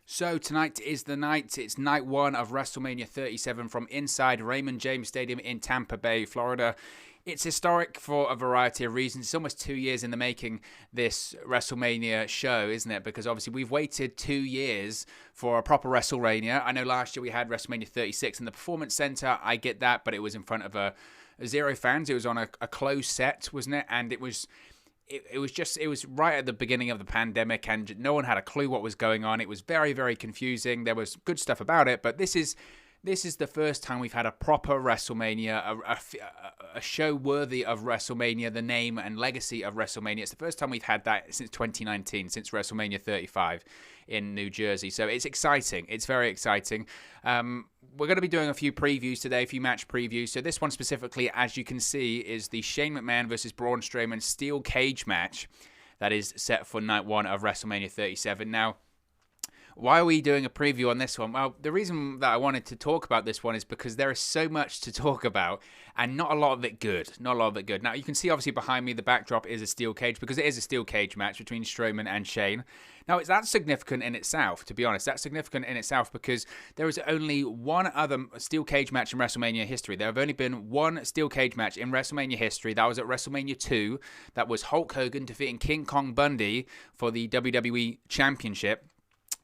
So tonight is the night. It's night one of WrestleMania 37 from inside Raymond James Stadium in Tampa Bay, Florida. It's historic for a variety of reasons. It's almost 2 years in the making, this WrestleMania show, isn't it? Because obviously we've waited 2 years for a proper WrestleMania. I know last year we had WrestleMania 36 in the Performance Center. I get that, but it was in front of a zero fans. It was on a closed set, wasn't it? And it was right at the beginning of the pandemic, and no one had a clue what was going on. It was very, very confusing. There was good stuff about it, but this is the first time we've had a proper WrestleMania, a show worthy of WrestleMania, the name and legacy of WrestleMania. It's the first time we've had that since 2019, since WrestleMania 35 in New Jersey. So it's exciting. It's very exciting. We're going to be doing a few previews today, a few match previews. So this one specifically, as you can see, is the Shane McMahon versus Braun Strowman steel cage match that is set for night one of WrestleMania 37. Now, why are we doing a preview on this one? Well, the reason that I wanted to talk about this one is because there is so much to talk about and not a lot of it good. Not a lot of it good. Now, you can see obviously behind me the backdrop is a steel cage because it is a steel cage match between Strowman and Shane. Now, that's significant in itself, to be honest. That's significant in itself because there is only one other steel cage match in WrestleMania history. There have only been one steel cage match in WrestleMania history. That was at WrestleMania 2. That was Hulk Hogan defeating King Kong Bundy for the WWE Championship.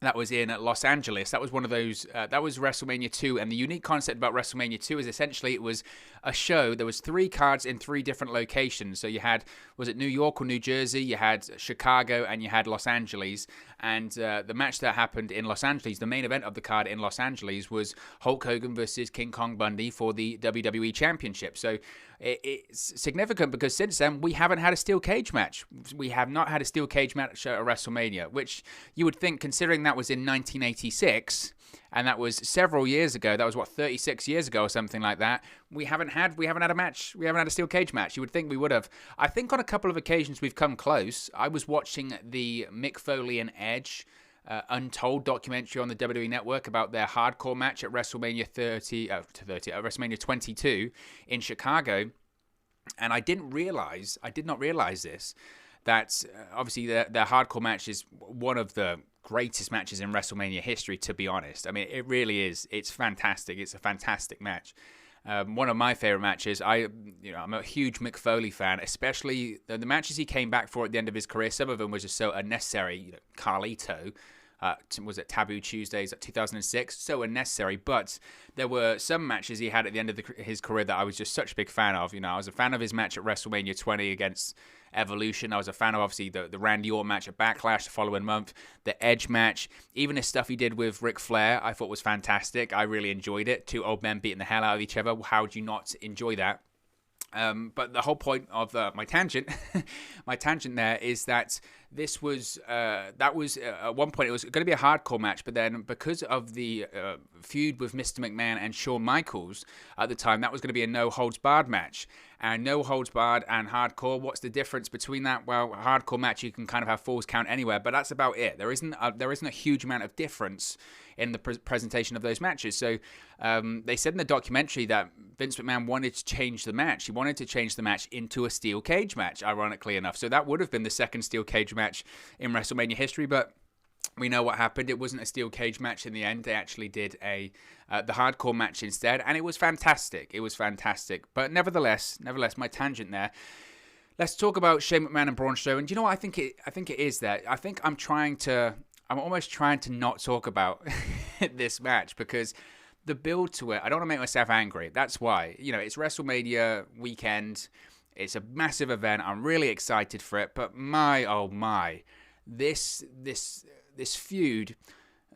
That was in Los Angeles. That was one of those, that was WrestleMania 2. And the unique concept about WrestleMania 2 is essentially it was a show. There was 3 cards in 3 different locations. So you had, was it New York or New Jersey? You had Chicago and you had Los Angeles. And the match that happened in Los Angeles, the main event of the card in Los Angeles was Hulk Hogan versus King Kong Bundy for the WWE Championship. So it's significant because since then, we haven't had a steel cage match. We have not had a steel cage match at WrestleMania, which you would think, considering that was in 1986, and that was several years ago. That was, 36 years ago or something like that. We haven't had a match. We haven't had a steel cage match. You would think we would have. I think on a couple of occasions we've come close. I was watching the Mick Foley and Edge Untold documentary on the WWE Network about their hardcore match at WrestleMania WrestleMania 22 in Chicago, and I did not realize this, that obviously their hardcore match is one of the greatest matches in WrestleMania history, to be honest. I mean, it really is. It's fantastic. It's a fantastic match. One of my favorite matches. I'm a huge Mick Foley fan, especially the matches he came back for at the end of his career. Some of them were just so unnecessary. Carlito, was it Taboo Tuesdays at 2006? So unnecessary. But there were some matches he had at the end of his career that I was just such a big fan of. I was a fan of his match at WrestleMania 20 against Evolution. I was a fan of, obviously, the Randy Orton match at Backlash the following month, the Edge match, even his stuff he did with Ric Flair, I thought was fantastic. I really enjoyed it. 2 old men beating the hell out of each other. How do you not enjoy that? But the whole point of my tangent there is that this was, at one point it was going to be a hardcore match, but then because of the feud with Mr. McMahon and Shawn Michaels at the time, that was going to be a no-holds-barred match. And no-holds-barred and hardcore, what's the difference between that? Well, a hardcore match, you can kind of have falls count anywhere, but that's about it. There isn't a huge amount of difference in the presentation of those matches. So they said in the documentary that Vince McMahon wanted to change the match. He wanted to change the match into a steel cage match, ironically enough. So that would have been the second steel cage match in WrestleMania history, but we know what happened. It wasn't a steel cage match in the end. They actually did the hardcore match instead, and it was fantastic. It was fantastic. But nevertheless, my tangent there. Let's talk about Shane McMahon and Braun Strowman. Do you know what I think it is there? I think I'm almost trying to not talk about this match because the build to it, I don't want to make myself angry. That's why. It's WrestleMania weekend. It's a massive event. I'm really excited for it. But my, oh my, this feud,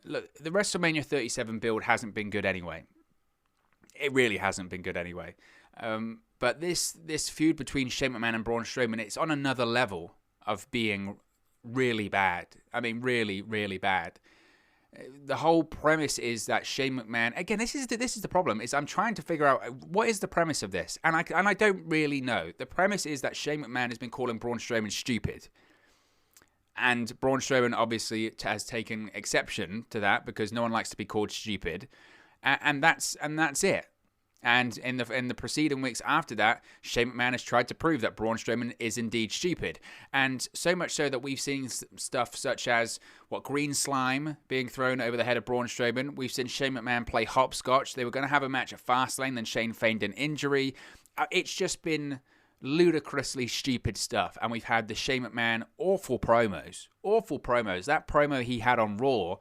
look, the WrestleMania 37 build hasn't been good anyway. It really hasn't been good anyway. But this feud between Shane McMahon and Braun Strowman, it's on another level of being really bad. I mean, really, really bad. The whole premise is that Shane McMahon, again, this is the problem, is I'm trying to figure out what is the premise of this, and I don't really know. The premise is that Shane McMahon has been calling Braun Strowman stupid, and Braun Strowman obviously has taken exception to that because no one likes to be called stupid, and that's it. And in the preceding weeks after that, Shane McMahon has tried to prove that Braun Strowman is indeed stupid. And so much so that we've seen stuff such as, green slime being thrown over the head of Braun Strowman. We've seen Shane McMahon play hopscotch. They were going to have a match at Fastlane, then Shane feigned an injury. It's just been ludicrously stupid stuff. And we've had the Shane McMahon awful promos. That promo he had on Raw,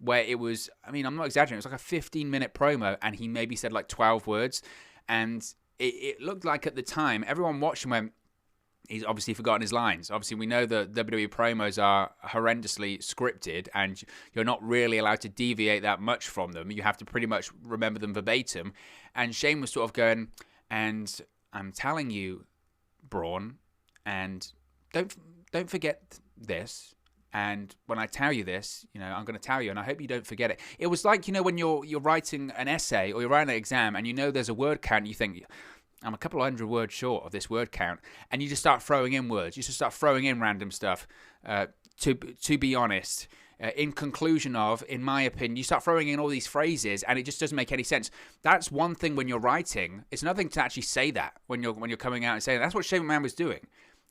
where it was, I'm not exaggerating, it was like a 15-minute promo, and he maybe said like 12 words, and it looked like at the time, everyone watching went, he's obviously forgotten his lines. Obviously, we know that WWE promos are horrendously scripted, and you're not really allowed to deviate that much from them. You have to pretty much remember them verbatim, and Shane was sort of going, and I'm telling you, Braun, and don't forget this. And when I tell you this, I'm going to tell you, and I hope you don't forget it. It was like, when you're writing an essay or you're writing an exam and there's a word count, you think, I'm a couple of hundred words short of this word count. And you just start throwing in words. You just start throwing in random stuff. To be honest, in conclusion of, in my opinion, you start throwing in all these phrases and it just doesn't make any sense. That's one thing when you're writing. It's another thing to actually say that when you're coming out and saying that. That's what Shane McMahon was doing.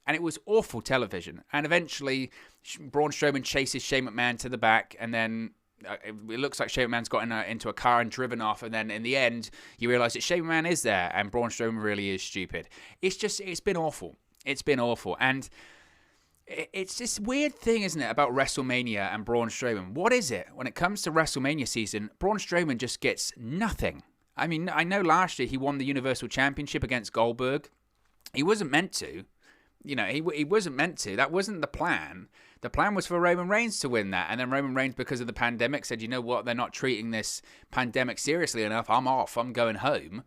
And it was awful television. And eventually, Braun Strowman chases Shane McMahon to the back. And then it looks like Shane McMahon's got into a car and driven off. And then in the end, you realise that Shane McMahon is there. And Braun Strowman really is stupid. It's been awful. It's been awful. And it's this weird thing, isn't it, about WrestleMania and Braun Strowman. What is it? When it comes to WrestleMania season, Braun Strowman just gets nothing. I know last year he won the Universal Championship against Goldberg. He wasn't meant to. He wasn't meant to. That wasn't the plan. The plan was for Roman Reigns to win that. And then Roman Reigns, because of the pandemic, said, you know what? They're not treating this pandemic seriously enough. I'm off. I'm going home.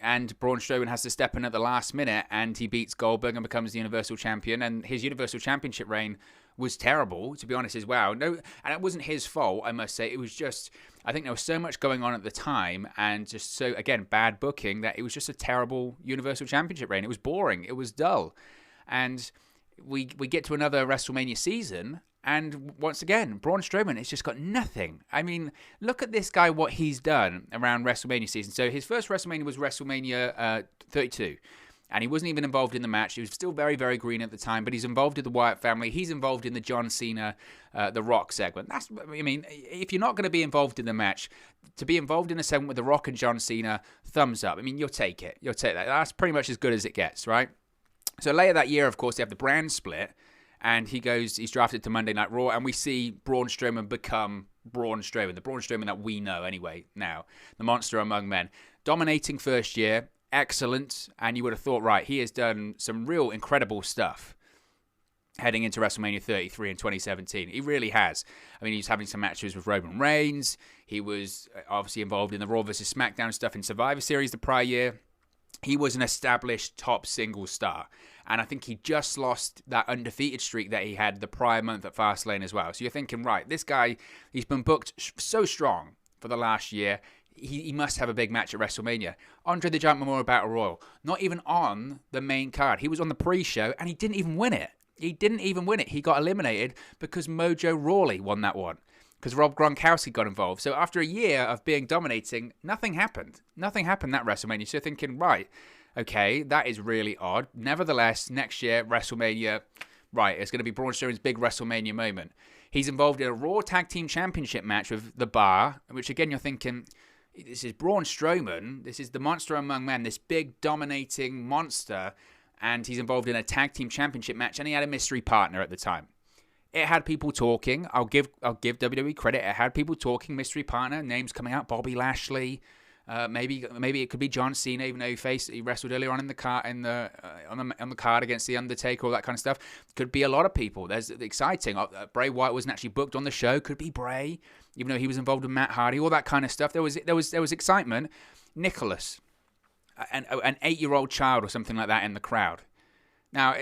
And Braun Strowman has to step in at the last minute, and he beats Goldberg and becomes the Universal Champion. And his Universal Championship reign was terrible, to be honest, as well. No, and it wasn't his fault, I must say. It was just, I think there was so much going on at the time, and just so, again, bad booking, that it was just a terrible Universal Championship reign. It was boring. It was dull. And we get to another WrestleMania season, and once again, Braun Strowman has just got nothing. Look at this guy, what he's done around WrestleMania season. So his first WrestleMania was WrestleMania 32, and he wasn't even involved in the match. He was still very, very green at the time, but he's involved in the Wyatt family. He's involved in the John Cena, The Rock segment. If you're not going to be involved in the match, to be involved in a segment with The Rock and John Cena, thumbs up. You'll take it. You'll take that. That's pretty much as good as it gets, right? So later that year, of course, they have the brand split, and he's drafted to Monday Night Raw, and we see Braun Strowman become Braun Strowman, the Braun Strowman that we know anyway now, the monster among men. Dominating first year, excellent, and you would have thought, right, he has done some real incredible stuff heading into WrestleMania 33 in 2017. He really has. He's having some matches with Roman Reigns. He was obviously involved in the Raw vs. SmackDown stuff in Survivor Series the prior year. He was an established top single star. And I think he just lost that undefeated streak that he had the prior month at Fastlane as well. So you're thinking, right, this guy, he's been booked so strong for the last year. He must have a big match at WrestleMania. Andre the Giant Memorial Battle Royal, not even on the main card. He was on the pre-show, and he didn't even win it. He got eliminated because Mojo Rawley won that one, because Rob Gronkowski got involved. So after a year of being dominating, nothing happened. Nothing happened that WrestleMania. So you're thinking, right, okay, that is really odd. Nevertheless, next year, WrestleMania, right, it's going to be Braun Strowman's big WrestleMania moment. He's involved in a Raw Tag Team Championship match with The Bar, which again, you're thinking, this is Braun Strowman. This is the monster among men, this big dominating monster. And he's involved in a Tag Team Championship match, and he had a mystery partner at the time. It had people talking. I'll give WWE credit. It had people talking. Mystery partner, names coming out. Bobby Lashley. Maybe it could be John Cena, even though he wrestled earlier on in the card on the card against the Undertaker, all that kind of stuff. Could be a lot of people. There's exciting. Bray Wyatt wasn't actually booked on the show. Could be Bray, even though he was involved with Matt Hardy. All that kind of stuff. There was excitement. Nicholas, an 8-year-old child or something like that in the crowd. Now,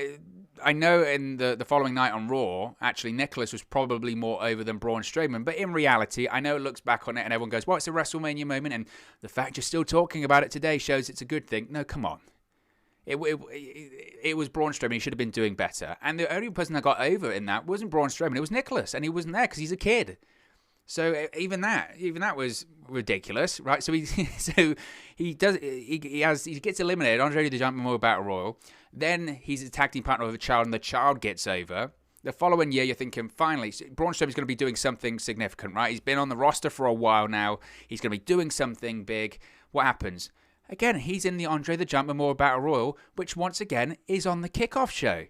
I know in the following night on Raw, actually, Nicholas was probably more over than Braun Strowman. But in reality, I know it looks back on it and everyone goes, well, it's a WrestleMania moment. And the fact you're still talking about it today shows it's a good thing. No, come on. It was Braun Strowman. He should have been doing better. And the only person that got over in that wasn't Braun Strowman. It was Nicholas. And he wasn't there because he's a kid. So even that was ridiculous, right? So he gets eliminated. Andre the Giant Memorial Battle Royal. Then he's a tag team partner with a child, and the child gets over. The following year, you're thinking, finally, Braun Strowman's going to be doing something significant, right? He's been on the roster for a while now. He's going to be doing something big. What happens? Again, he's in the Andre the Giant Memorial Battle Royal, which once again is on the kickoff show.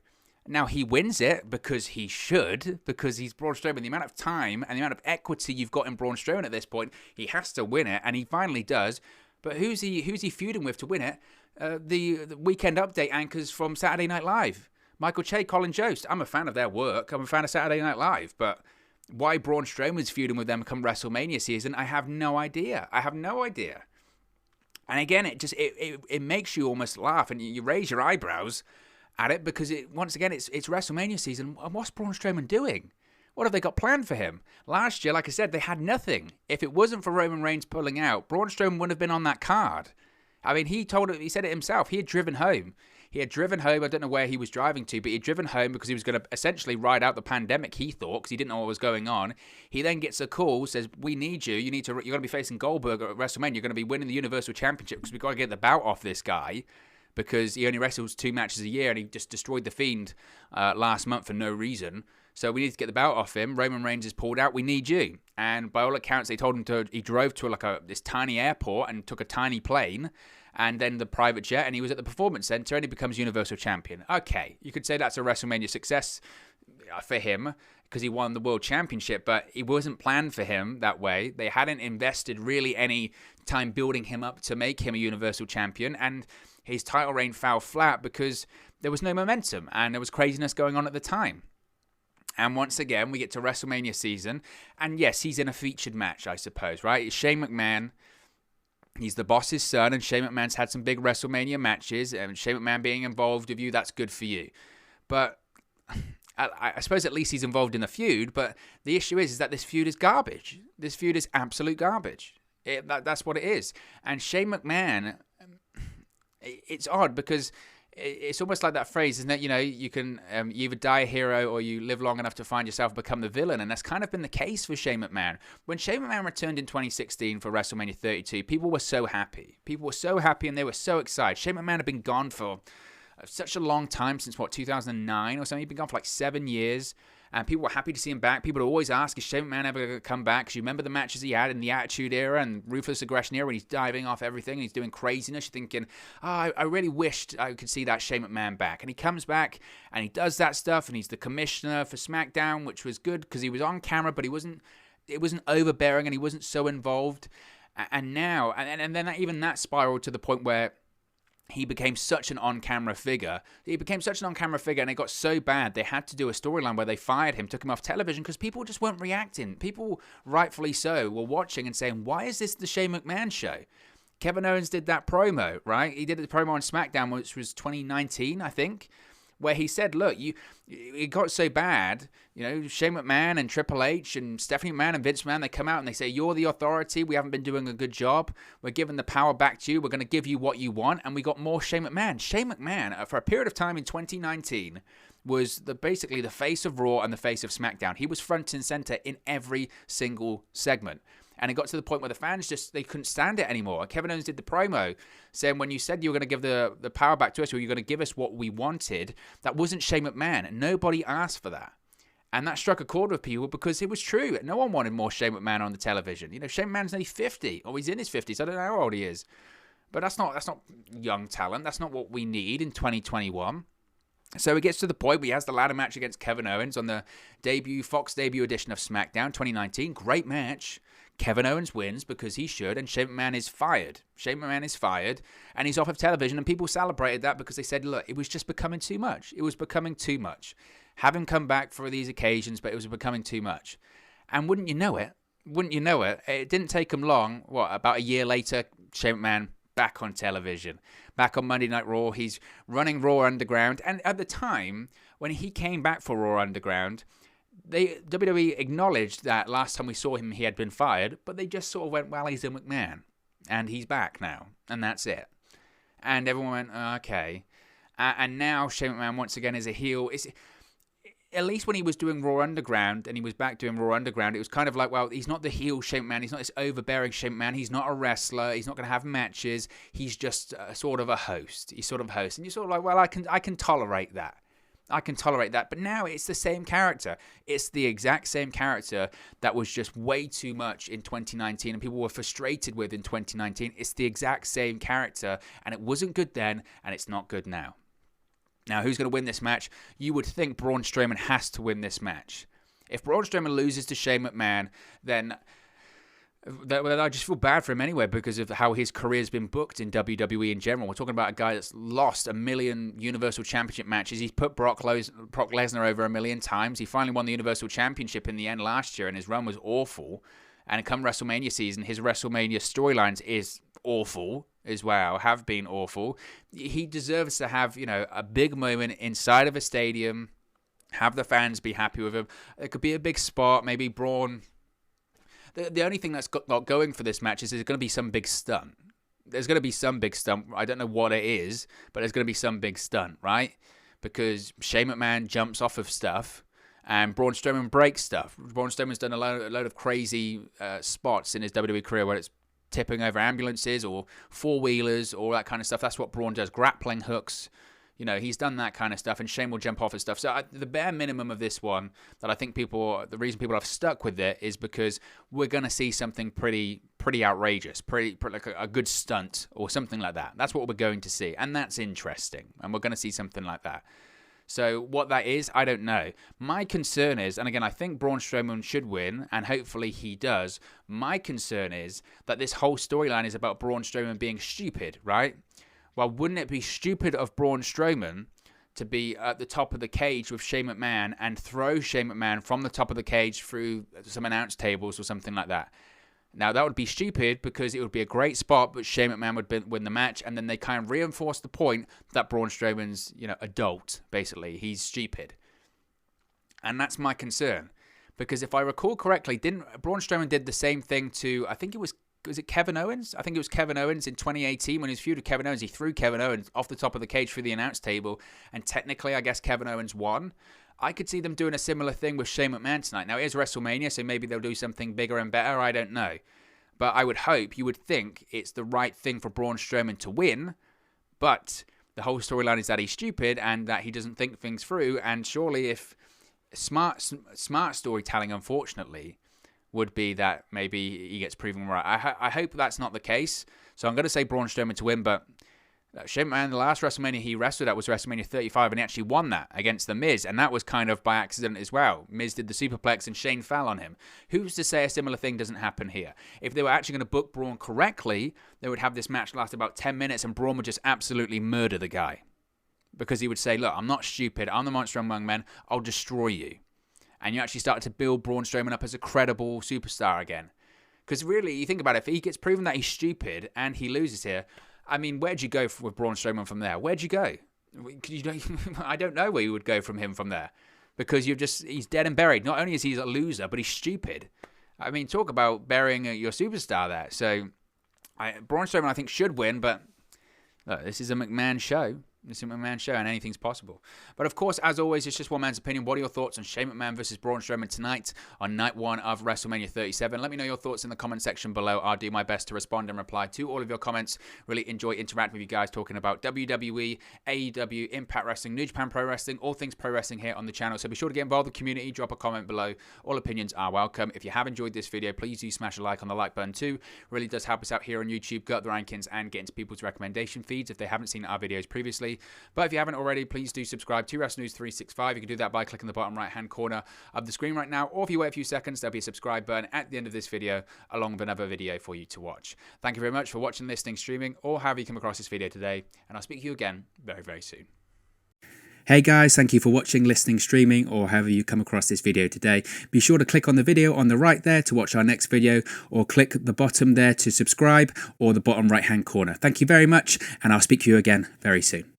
Now, he wins it because he should, because he's Braun Strowman. The amount of time and the amount of equity you've got in Braun Strowman at this point, he has to win it, and he finally does. But who's he feuding with to win it? The Weekend Update anchors from Saturday Night Live. Michael Che, Colin Jost. I'm a fan of their work. I'm a fan of Saturday Night Live. But why Braun Strowman's feuding with them come WrestleMania season, I have no idea. And again, it makes you almost laugh, and you raise your eyebrows at it, because once again, it's WrestleMania season, and what's Braun Strowman doing? What have they got planned for him? Last year, like I said, they had nothing. If it wasn't for Roman Reigns pulling out, Braun Strowman wouldn't have been on that card. I mean, he said it himself. He had driven home. I don't know where he was driving to, but he had driven home because he was going to essentially ride out the pandemic, he thought, because he didn't know what was going on. He then gets a call, says, we need you. You're going to be facing Goldberg at WrestleMania. You're going to be winning the Universal Championship because we've got to get the bout off this guy, because he only wrestles 2 matches a year and he just destroyed The Fiend last month for no reason. So we need to get the belt off him. Roman Reigns is pulled out. We need you. And by all accounts, they told him he drove to this tiny airport and took a tiny plane and then the private jet, and he was at the Performance Center and he becomes Universal Champion. Okay, you could say that's a WrestleMania success for him because he won the World Championship, but it wasn't planned for him that way. They hadn't invested really any time building him up to make him a Universal Champion, and his title reign fell flat because there was no momentum and there was craziness going on at the time. And once again, we get to WrestleMania season, and yes, he's in a featured match, I suppose, right? It's Shane McMahon. He's the boss's son, and Shane McMahon's had some big WrestleMania matches, and Shane McMahon being involved with you, that's good for you. But I suppose at least he's involved in the feud, but the issue is that this feud is garbage. This feud is absolute garbage. That's what it is. And Shane McMahon, it's odd because it's almost like that phrase, isn't it? You know, you can you either die a hero or you live long enough to find yourself become the villain. And that's kind of been the case for Shane McMahon. When Shane McMahon returned in 2016 for WrestleMania 32, people were so happy. And they were so excited. Shane McMahon had been gone for such a long time, since 2009 or something. He'd been gone for like 7 years. And people were happy to see him back. People would always ask, is Shane McMahon ever going to come back? Because you remember the matches he had in the Attitude Era and Ruthless Aggression Era when he's diving off everything and he's doing craziness. You're thinking, I really wished I could see that Shane McMahon back. And he comes back and he does that stuff, and he's the commissioner for SmackDown, which was good because he was on camera, but it wasn't overbearing and he wasn't so involved. And now, and then even that spiraled to the point where he became such an on-camera figure. And it got so bad they had to do a storyline where they fired him, took him off television because people just weren't reacting. People, rightfully so, were watching and saying, why is this the Shane McMahon show? Kevin Owens did that promo, right? He did the promo on SmackDown, which was 2019, I think, where he said, look, it got so bad, you know, Shane McMahon and Triple H and Stephanie McMahon and Vince McMahon, they come out and they say, you're the authority, we haven't been doing a good job, we're giving the power back to you, we're going to give you what you want, and we got more Shane McMahon. Shane McMahon, for a period of time in 2019, was basically the face of Raw and the face of SmackDown. He was front and center in every single segment. And it got to the point where the fans they couldn't stand it anymore. Kevin Owens did the promo saying, when you said you were going to give the power back to us, or you're going to give us what we wanted, that wasn't Shane McMahon. Nobody asked for that. And that struck a chord with people because it was true. No one wanted more Shane McMahon on the television. You know, Shane McMahon's only 50, or he's in his 50s. I don't know how old he is. But that's not young talent. That's not what we need in 2021. So it gets to the point where he has the ladder match against Kevin Owens on the Fox debut edition of SmackDown 2019. Great match. Kevin Owens wins because he should, and Shane McMahon is fired. And he's off of television, and people celebrated that because they said, look, it was just becoming too much. Have him come back for these occasions, but it was becoming too much. And wouldn't you know it, it didn't take him long, about a year later, Shane McMahon back on television, back on Monday Night Raw. He's running Raw Underground, and at the time, when he came back for Raw Underground, WWE acknowledged that last time we saw him, he had been fired, but they just sort of went, well, he's a McMahon, and he's back now, and that's it. And everyone went, okay. And now Shane McMahon, once again, is a heel. at least when he was doing Raw Underground and he was back doing Raw Underground, it was kind of like, well, he's not the heel Shane McMahon. He's not this overbearing Shane McMahon. He's not a wrestler. He's not going to have matches. He's just sort of a host. He's sort of a host. And you're sort of like, well, I can tolerate that. I can tolerate that. But now it's the same character. It's the exact same character that was just way too much in 2019 and people were frustrated with in 2019. It's the exact same character, and it wasn't good then, and it's not good now. Now, who's going to win this match? You would think Braun Strowman has to win this match. If Braun Strowman loses to Shane McMahon, then I just feel bad for him anyway because of how his career's been booked in WWE in general. We're talking about a guy that's lost 1 million Universal Championship matches. He's put Brock Lesnar over 1 million times. He finally won the Universal Championship in the end last year, and his run was awful. And come WrestleMania season, his WrestleMania storylines is awful as well, have been awful. He deserves to have, a big moment inside of a stadium, have the fans be happy with him. It could be a big spot, maybe Braun. The only thing that's got going for this match is there's going to be some big stunt. There's going to be some big stunt. I don't know what it is, but there's going to be some big stunt, right? Because Shane McMahon jumps off of stuff and Braun Strowman breaks stuff. Braun Strowman's done a load of crazy spots in his WWE career where it's tipping over ambulances or four-wheelers, all that kind of stuff. That's what Braun does. Grappling hooks. He's done that kind of stuff, and Shane will jump off and stuff. So the bare minimum of this one that I think the reason people have stuck with it is because we're going to see something pretty outrageous, pretty like a good stunt or something like that. That's what we're going to see, and that's interesting, and we're going to see something like that. So what that is, I don't know. My concern is, and again, I think Braun Strowman should win, and hopefully he does. My concern is that this whole storyline is about Braun Strowman being stupid, right? Well, wouldn't it be stupid of Braun Strowman to be at the top of the cage with Shane McMahon and throw Shane McMahon from the top of the cage through some announce tables or something like that? Now, that would be stupid because it would be a great spot, but Shane McMahon would win the match, and then they kind of reinforce the point that Braun Strowman's, adult, basically. He's stupid. And that's my concern. Because if I recall correctly, Braun Strowman did the same thing to, I think it was it Kevin Owens? I think it was Kevin Owens in 2018 when he was feuded with Kevin Owens. He threw Kevin Owens off the top of the cage through the announce table, and technically, I guess Kevin Owens won. I could see them doing a similar thing with Shane McMahon tonight. Now, it is WrestleMania, so maybe they'll do something bigger and better. I don't know. But I would hope, you would think, it's the right thing for Braun Strowman to win, but the whole storyline is that he's stupid and that he doesn't think things through, and surely if smart storytelling, unfortunately, would be that maybe he gets proven right. I hope that's not the case. So I'm going to say Braun Strowman to win, but Shane McMahon, the last WrestleMania he wrestled at was WrestleMania 35, and he actually won that against The Miz, and that was kind of by accident as well. Miz did the superplex, and Shane fell on him. Who's to say a similar thing doesn't happen here? If they were actually going to book Braun correctly, they would have this match last about 10 minutes, and Braun would just absolutely murder the guy. Because he would say, look, I'm not stupid. I'm the monster among men. I'll destroy you. And you actually start to build Braun Strowman up as a credible superstar again. Because really, you think about it, if he gets proven that he's stupid and he loses here, I mean, where'd you go with Braun Strowman from there? Where'd you go? I don't know where you would go from him from there. Because he's dead and buried. Not only is he a loser, but he's stupid. I mean, talk about burying your superstar there. So, Braun Strowman, I think, should win, but look, this is a McMahon show. It's a McMahon show, and anything's possible. But of course, as always, it's just one man's opinion. What are your thoughts on Shane McMahon versus Braun Strowman tonight on night one of WrestleMania 37? Let me know your thoughts in the comment section below. I'll do my best to respond and reply to all of your comments. Really enjoy interacting with you guys, talking about WWE, AEW, Impact Wrestling, New Japan Pro Wrestling, all things pro wrestling here on the channel. So be sure to get involved with the community. Drop a comment below. All opinions are welcome. If you have enjoyed this video, please do smash a like on the like button too. Really does help us out here on YouTube, go up the rankings, and get into people's recommendation feeds if they haven't seen our videos previously. But if you haven't already, please do subscribe to WrestleNews 365. You can do that by clicking the bottom right-hand corner of the screen right now, or if you wait a few seconds, there'll be a subscribe button at the end of this video, along with another video for you to watch. Thank you very much for watching, listening, streaming, or however you come across this video today, and I'll speak to you again very, very soon. Hey guys, thank you for watching, listening, streaming, or however you come across this video today. Be sure to click on the video on the right there to watch our next video, or click the bottom there to subscribe, or the bottom right-hand corner. Thank you very much, and I'll speak to you again very soon.